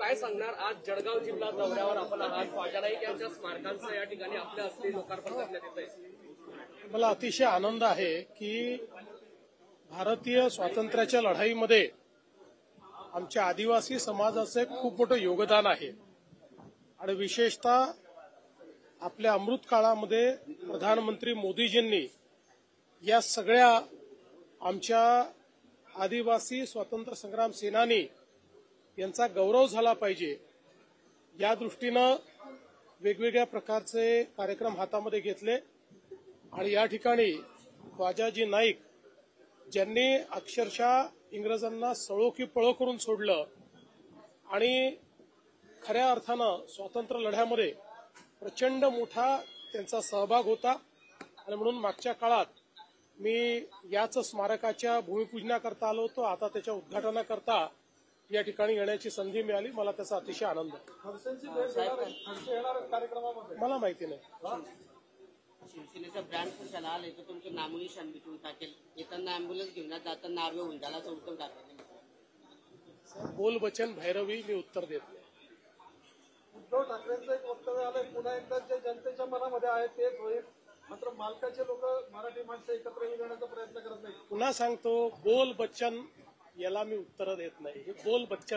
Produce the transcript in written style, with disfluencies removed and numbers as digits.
काय सांगणार? आज जळगाव जिल्हा दौऱ्यावर आपण आहात. ख्वाजा नाईक यांच्या स्मारकांचं या ठिकाणी आपल्या हस्ते लोकार्पण करण्यात येत आहे. मला अतिशय आनंद आहे की भारतीय स्वातंत्र्याच्या लढाईमध्ये आमच्या आदिवासी समाजाचे खूप मोठं योगदान आहे आणि विशेषतः आपल्या अमृत काळामध्ये प्रधानमंत्री मोदीजींनी या सगळ्या आमच्या आदिवासी स्वातंत्र्य संग्राम सेनानी यांचा गौरव झाला पाहिजे या दृष्टीनं वेगवेगळ्या प्रकारचे कार्यक्रम हातामध्ये घेतले आणि या ठिकाणी ख्वाजाजी नाईक ज्यांनी अक्षरशः इंग्रजांना सळो की पळो करून सोडलं आणि खऱ्या अर्थानं स्वातंत्र्य लढ्यामध्ये प्रचंड मोठा त्यांचा सहभाग होता आणि म्हणून मागच्या काळात मी याच स्मारकाच्या भूमिपूजनाकरता आलो होतो. आता त्याच्या उद्घाटनाकरता या ठिकाणी येण्याची संधी मिळाली. मला त्याचा अतिशय आनंद आहे. मला माहिती नाही. शिवसेनेचा ब्रँड कशाला आलाय तर तुमचं नामोनिशान भेटून टाकेल. येताना अँब्युलन्स घेऊन जाताना नावे होऊन त्याला उत्तर टाकेल. बोल बचन भैरवी मी उत्तर देत नाही. उद्धव ठाकरेंचं एक वक्तव्य आलंय, पुन्हा एकदा जे जनतेच्या मनामध्ये आहे तेच होईल, मात्र मालकाचे लोक मराठी माणसं एकत्र येण्याचा प्रयत्न करत नाही. पुन्हा सांगतो, बोल बच्चन याला मी उत्तर देत नाही. हे बोल बच्चन